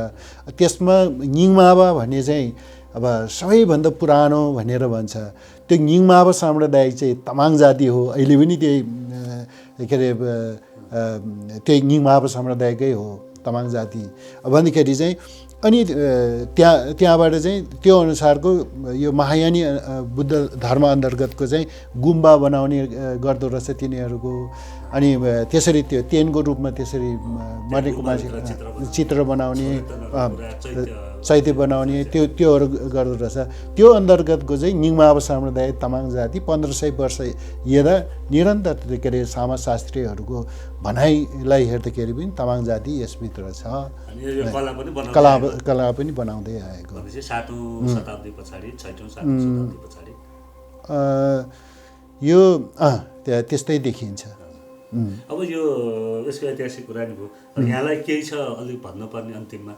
Speaker 2: त्यसमा निङमापा भन्ने चाहिँ अब सबैभन्दा पुरानो भनेर भन्छ। त्यो निङमापा समुदाय चाहिँ तामाङ जाति हो, अहिले पनि त्यही के अरे त्यही निङमापा समुदायकै हो तामाङ जाति। भन्दाखेरि चाहिँ अनि त्यहाँबाट चाहिँ त्यो अनुसारको यो महायानी बुद्ध धर्म अन्तर्गतको चाहिँ गुम्बा बनाउने गर्दो रहेछ तिनीहरूको। अनि त्यसरी त्यो तेनको रूपमा त्यसरी मरेको मान्छे चित्र बनाउने, चैत्य बनाउने त्योहरू गर्दो रहेछ। त्यो अन्तर्गतको चाहिँ निङमापा समुदाय तामाङ जाति 1500 वर्ष यता निरन्तर के अरे समाजशास्त्रीहरूको भनाइलाई हेर्दाखेरि पनि तामाङ जाति यसभित्र छ। कला पनि बनाउँदै आएको यो त्यस्तै देखिन्छ।
Speaker 1: अब यो यसको ऐतिहासिक कुरा नि भयो। यहाँलाई केही छ अलिक भन्नुपर्ने अन्तिममा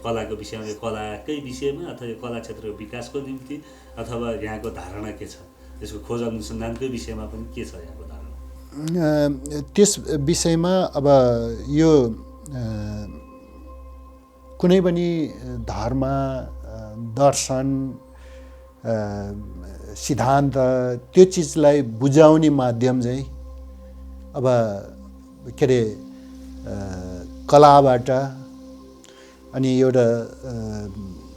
Speaker 1: कलाको विषयमा, यो कलाकै विषयमा अथवा यो कला क्षेत्रको विकासको निम्ति अथवा यहाँको धारणा के छ, यसको खोज अनुसन्धानकै विषयमा पनि के छ यहाँको धारणा?
Speaker 2: त्यस विषयमा अब यो कुनै पनि धर्म, दर्शन, सिद्धान्त त्यो चिजलाई बुझाउने माध्यम चाहिँ अब के अरे कलाबाट अनि एउटा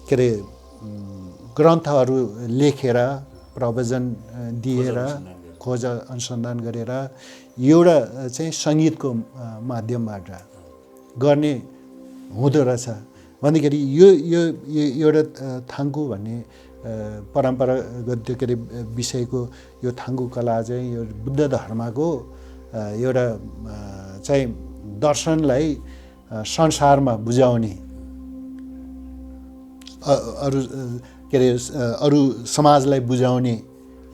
Speaker 2: के अरे ग्रन्थहरू लेखेर प्रवचन दिएर खोज अनुसन्धान गरेर एउटा चाहिँ सङ्गीतको माध्यमबाट गर्ने हुँदो रहेछ। भन्दाखेरि यो एउटा थाङ्कु भन्ने परम्परागत के अरे विषयको यो थाङ्कु कला चाहिँ यो बुद्ध धर्मको एउटा चाहिँ दर्शनलाई संसारमा बुझाउने, अरू के अरे अरू समाजलाई बुझाउने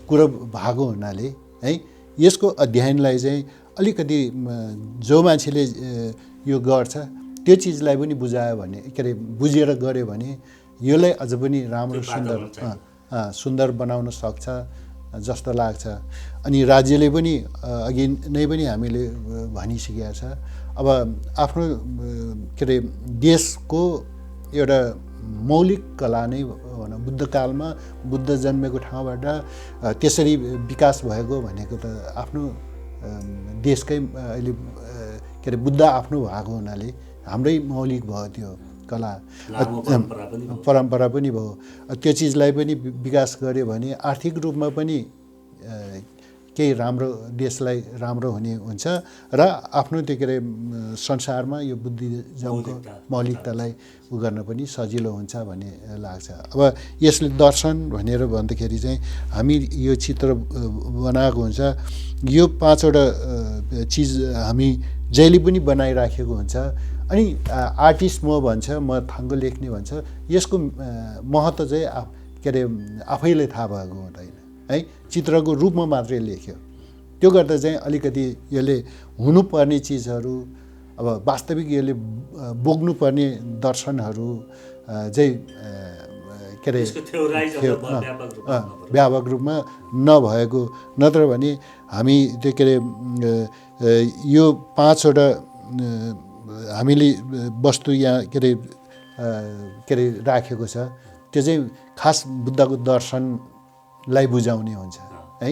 Speaker 2: कुरो भएको हुनाले है यसको अध्ययनलाई चाहिँ अलिकति जो मान्छेले यो गर्छ त्यो चिजलाई पनि बुझायो भने, के अरे बुझेर गऱ्यो भने यसलाई अझ पनि राम्रो सुन्दर बनाउन सक्छ जस्तो लाग्छ। अनि राज्यले पनि अघि नै पनि हामीले भनिसकेका छ, अब आफ्नो के अरे देशको एउटा मौलिक कला नै भनौँ बुद्धकालमा बुद्ध जन्मेको ठाउँबाट त्यसरी विकास भएको भनेको त आफ्नो देशकै अहिले के अरे बुद्ध आफ्नो भएको हुनाले हाम्रै मौलिक भयो त्यो कला, परम्परा पनि भयो। त्यो चिजलाई पनि विकास गर्यो भने आर्थिक रूपमा पनि केही राम्रो देशलाई राम्रो हुने हुन्छ र आफ्नो त्यो के अरे संसारमा यो बुद्धिज्मको मौलिकतालाई उ गर्न पनि सजिलो हुन्छ भन्ने लाग्छ। अब यसले दर्शन भनेर भन्दाखेरि चाहिँ हामी यो चित्र बनाएको हुन्छ, यो 5वटा चिज हामी जहिले पनि बनाइराखेको हुन्छ। अनि आर्टिस्ट म भन्छ, म थाङ्गो लेख्ने भन्छ, यसको महत्त्व चाहिँ के अरे आफैलाई थाहा भएको हुँदैन है, चित्रको रूपमा मात्रै लेख्यो। त्यो गर्दा चाहिँ अलिकति यसले हुनुपर्ने चिजहरू, अब वास्तविक यसले बोक्नुपर्ने दर्शनहरू चाहिँ के अरे व्यापक रूपमा नभएको, नत्र भने हामी त्यो के अरे यो 5वटा हामीले वस्तु यहाँ के अरे राखेको छ, त्यो चाहिँ खास बुद्धको दर्शनलाई बुझाउने हुन्छ है।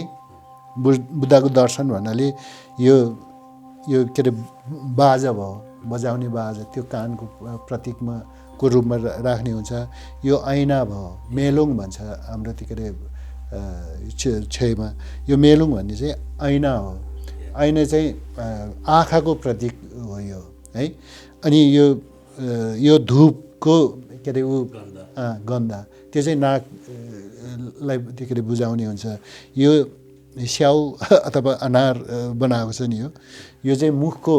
Speaker 2: बुद्धको दर्शन भन्नाले यो के अरे बाजा भयो, बजाउने बाजा, त्यो कानको प्रतीकमा को रूपमा राख्ने हुन्छ। यो ऐना भयो, मेलुङ भन्छ हाम्रो त्यो के अरे छेउमा, यो मेलुङ भन्ने चाहिँ ऐना हो। ऐना चाहिँ आँखाको प्रतीक हो यो है। अनि यो धुपको के अरे गन्धा, त्यो चाहिँ नाकलाई त्यो के अरे बुझाउने हुन्छ। यो स्याउ अथवा अनार बनाएको छ नि, यो चाहिँ मुखको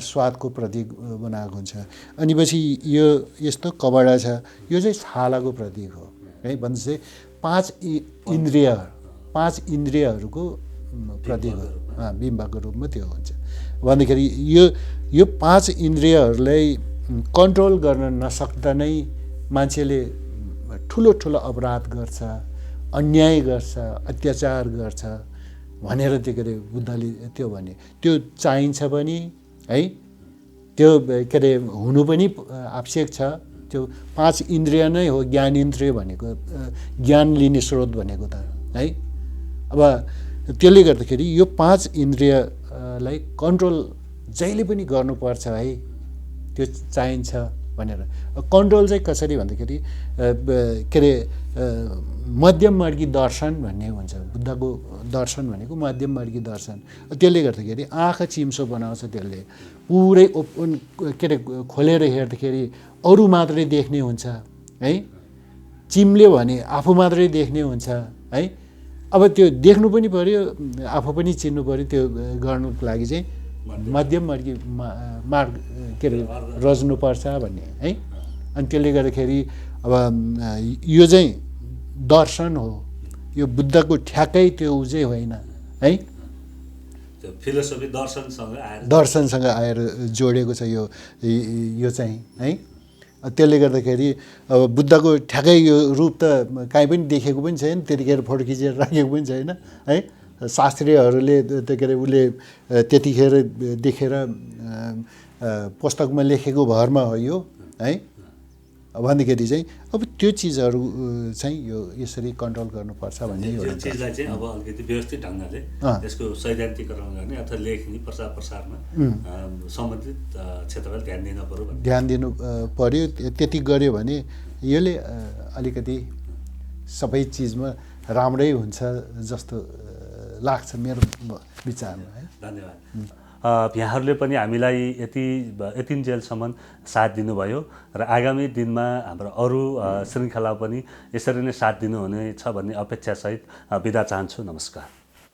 Speaker 2: स्वादको प्रतीक बनाएको हुन्छ। अनि पछि यो यस्तो कपडा छ, यो चाहिँ छालाको प्रतीक हो है। भनेपछि 5 इन्द्रियहरूको प्रतीक हो, बिम्बको रूपमा त्यो हुन्छ। भन्दाखेरि यो 5 इन्द्रियहरूलाई कन्ट्रोल गर्न नसक्दा नै मान्छेले ठुलो अपराध गर्छ, अन्याय गर्छ, अत्याचार गर्छ भनेर त्यो के अरे बुद्धले त्यो भने। त्यो चाहिन्छ पनि है, त्यो के अरे हुनु पनि आवश्यक छ। त्यो 5 इन्द्रिय नै हो ज्ञान इन्द्रिय भनेको, ज्ञान लिने स्रोत भनेको त है। अब त्यसले गर्दाखेरि यो 5 इन्द्रियलाई कन्ट्रोल जहिले पनि गर्नुपर्छ है, त्यो चाहिन्छ भनेर। कन्ट्रोल चाहिँ कसरी भन्दाखेरि के अरे मध्यममार्गी दर्शन भन्ने हुन्छ। बुद्धको दर्शन भनेको मध्यममार्गी दर्शन। त्यसले गर्दाखेरि आँखा चिम्सो बनाउँछ, त्यसले पुरै ओपन के अरे खोलेर हेर्दाखेरि अरू मात्रै देख्ने हुन्छ है। चिम्ल्यो भने आफू मात्रै देख्ने हुन्छ है। अब त्यो देख्नु पनि पर्यो, आफू पनि चिन्नु पर्यो। त्यो गर्नुको लागि चाहिँ मध्यममार्गी मार्ग के अरे रच्नुपर्छ भन्ने है। अनि त्यसले गर्दाखेरि अब यो चाहिँ दर्शन हो, यो बुद्धको ठ्याक्कै त्यो उ चाहिँ होइन है।
Speaker 1: फिलोसफी
Speaker 2: दर्शनसँग आएर जोडेको छ यो चाहिँ है। त्यसले गर्दाखेरि अब बुद्धको ठ्याक्कै यो रूप त काहीँ पनि देखेको पनि छैन, त्यतिखेर फोटो खिचेर राखेको पनि छैन है। शास्त्रीहरूले त्यो के अरे उसले त्यतिखेर देखेर पुस्तकमा लेखेको भरमा हो यो है। भन्दाखेरि चाहिँ अब त्यो चिजहरू चाहिँ यो यसरी कन्ट्रोल गर्नुपर्छ भन्ने
Speaker 1: यो चिजलाई चाहिँ अब अलिकति व्यवस्थित ढङ्गले यसको सैद्धान्तिकरण गर्ने अथवा लेख्ने प्रसारमा सम्बन्धित क्षेत्रलाई ध्यान दिनु
Speaker 2: पर्यो। त्यति गर्यो भने यसले अलिकति सबै चिजमा राम्रै हुन्छ जस्तो लाग्छ मेरो विचारमा है।
Speaker 1: धन्यवाद। यहाँहरूले पनि हामीलाई यतिन्जेलसम्म साथ दिनुभयो र आगामी दिनमा हाम्रो अरू श्रृङ्खला पनि यसरी नै साथ दिनुहुनेछ भन्ने अपेक्षासहित बिदा चाहन्छु। नमस्कार।